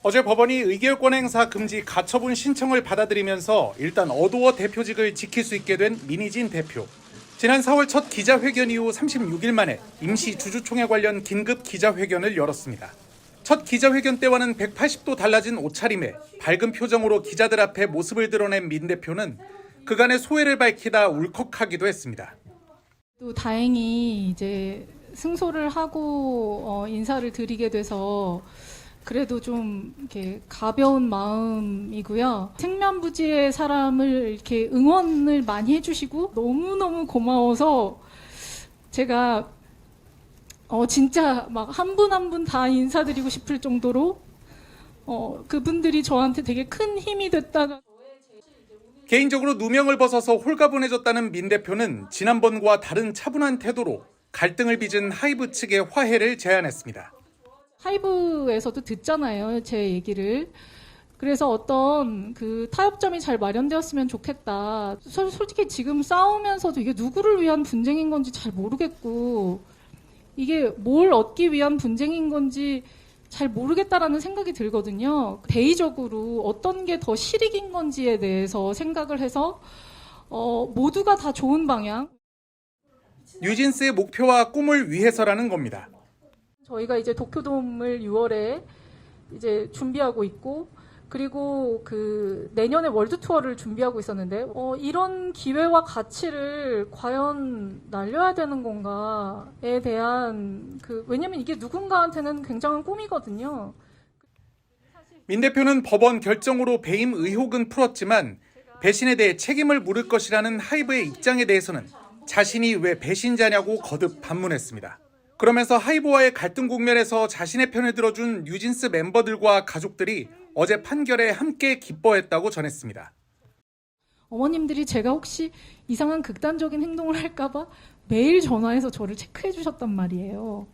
어제 법원이 의결권 행사 금지 가처분 신청을 받아들이면서 일단 어도어 대표직을 지킬 수 있게 된 민희진 대표. 지난 4월 첫 기자회견 이후 36일 만에 임시 주주총회 관련 긴급 기자회견을 열었습니다. 첫 기자회견 때와는 180도 달라진 옷차림에 밝은 표정으로 기자들 앞에 모습을 드러낸 민 대표는 그간의 소회를 밝히다 울컥하기도 했습니다. 또 다행히 이제 승소를 하고 인사를 드리게 돼서 그래도 좀 이렇게 가벼운 마음이고요. 생면부지의 사람을 이렇게 응원을 많이 해주시고 너무너무 고마워서 제가 진짜 막 한 분 한 분 다 인사드리고 싶을 정도로 그분들이 저한테 되게 큰 힘이 됐다가 개인적으로 누명을 벗어서 홀가분해졌다는 민 대표는 지난번과 다른 차분한 태도로 갈등을 빚은 하이브 측의 화해를 제안했습니다. 하이브에서도 듣잖아요, 제 얘기를. 그래서 어떤 그 타협점이 잘 마련되었으면 좋겠다. 솔직히 지금 싸우면서도 이게 누구를 위한 분쟁인 건지 잘 모르겠고 이게 뭘 얻기 위한 분쟁인 건지 잘 모르겠다라는 생각이 들거든요. 대의적으로 어떤 게 더 실익인 건지에 대해서 생각을 해서 모두가 다 좋은 방향. 뉴진스의 목표와 꿈을 위해서라는 겁니다. 저희가 이제 도쿄돔을 6월에 이제 준비하고 있고 그리고 그 내년에 월드 투어를 준비하고 있었는데 이런 기회와 가치를 과연 날려야 되는 건가에 대한 왜냐면 이게 누군가한테는 굉장한 꿈이거든요. 민 대표는 법원 결정으로 배임 의혹은 풀었지만 배신에 대해 책임을 물을 것이라는 하이브의 입장에 대해서는 자신이 왜 배신자냐고 거듭 반문했습니다. 그러면서 하이브와의 갈등 국면에서 자신의 편을 들어준 뉴진스 멤버들과 가족들이 어제 판결에 함께 기뻐했다고 전했습니다. 어머님들이 제가 혹시 이상한 극단적인 행동을 할까봐 매일 전화해서 저를 체크해 주셨단 말이에요.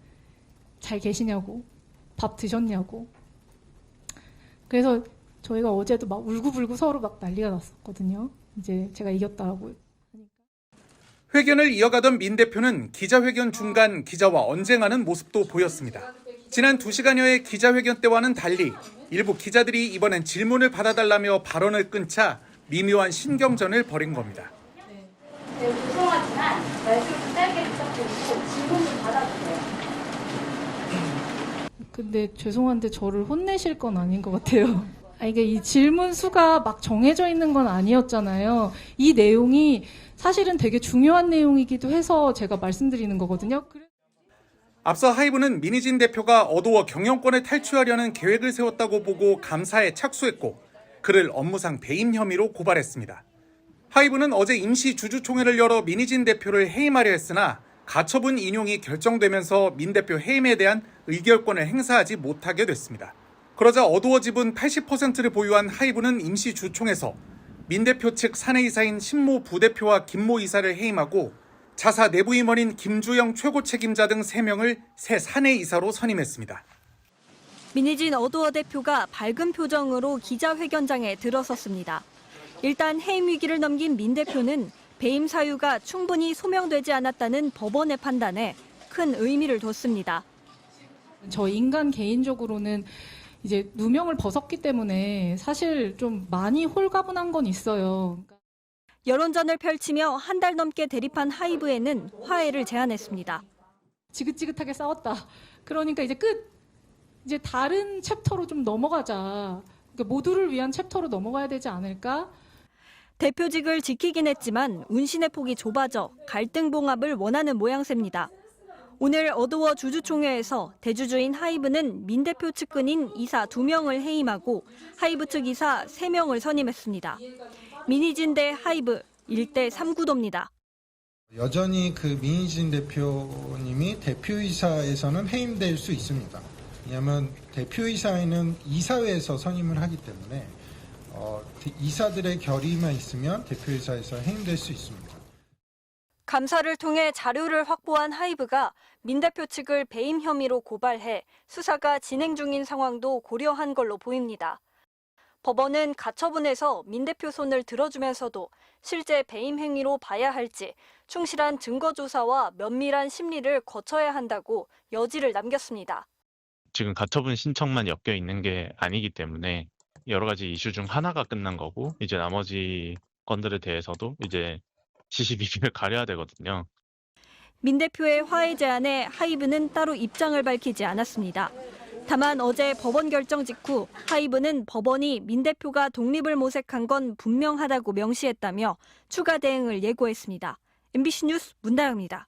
잘 계시냐고, 밥 드셨냐고. 그래서 저희가 어제도 막 울고불고 서로 막 난리가 났었거든요. 이제 제가 이겼다라고. 회견을 이어가던 민 대표는 기자회견 중간 기자와 언쟁하는 모습도 보였습니다. 지난 2시간여의 기자회견 때와는 달리 일부 기자들이 이번엔 질문을 받아달라며 발언을 끊자 미묘한 신경전을 벌인 겁니다. 네, 죄송하지만 말씀 좀 짧게 부탁드리고 질문 좀 받아주세요. 근데 죄송한데 저를 혼내실 건 아닌 것 같아요. 이게 이 질문 수가 막 정해져 있는 건 아니었잖아요. 이 내용이 사실은 되게 중요한 내용이기도 해서 제가 말씀드리는 거거든요. 앞서 하이브는 민희진 대표가 어도어 경영권을 탈취하려는 계획을 세웠다고 보고 감사에 착수했고 그를 업무상 배임 혐의로 고발했습니다. 하이브는 어제 임시 주주총회를 열어 민희진 대표를 해임하려 했으나 가처분 인용이 결정되면서 민 대표 해임에 대한 의결권을 행사하지 못하게 됐습니다. 그러자 어도어 지분 80%를 보유한 하이브는 임시 주총에서 민 대표 측 사내이사인 신모 부대표와 김모 이사를 해임하고 자사 내부 임원인 김주영 최고 책임자 등 3명을 새 사내이사로 선임했습니다. 민희진 어도어 대표가 밝은 표정으로 기자회견장에 들어섰습니다. 일단 해임 위기를 넘긴 민 대표는 배임 사유가 충분히 소명되지 않았다는 법원의 판단에 큰 의미를 뒀습니다. 저 인간 개인적으로는 이제 누명을 벗었기 때문에 사실 좀 많이 홀가분한 건 있어요. 여론전을 펼치며 한 달 넘게 대립한 하이브에는 화해를 제안했습니다. 지긋지긋하게 싸웠다. 그러니까 이제 끝. 이제 다른 챕터로 좀 넘어가자. 그러니까 모두를 위한 챕터로 넘어가야 되지 않을까? 대표직을 지키긴 했지만 운신의 폭이 좁아져 갈등 봉합을 원하는 모양새입니다. 오늘 어도어 주주총회에서 대주주인 하이브는 민 대표 측근인 이사 2명을 해임하고 하이브 측 이사 3명을 선임했습니다. 민희진 대 하이브 1대 3구도입니다. 여전히 그 민희진 대표님이 대표이사에서는 해임될 수 있습니다. 왜냐하면 대표이사에는 이사회에서 선임을 하기 때문에 이사들의 결의만 있으면 대표이사에서 해임될 수 있습니다. 감사를 통해 자료를 확보한 하이브가 민 대표 측을 배임 혐의로 고발해 수사가 진행 중인 상황도 고려한 걸로 보입니다. 법원은 가처분에서 민 대표 손을 들어주면서도 실제 배임 행위로 봐야 할지 충실한 증거 조사와 면밀한 심리를 거쳐야 한다고 여지를 남겼습니다. 지금 가처분 신청만 엮여 있는 게 아니기 때문에 여러 가지 이슈 중 하나가 끝난 거고 이제 나머지 건들에 대해서도 이제 시시비비를 가려야 되거든요. 민 대표의 화해 제안에 하이브는 따로 입장을 밝히지 않았습니다. 다만 어제 법원 결정 직후 하이브는 법원이 민 대표가 독립을 모색한 건 분명하다고 명시했다며 추가 대응을 예고했습니다. MBC 뉴스 문다영입니다.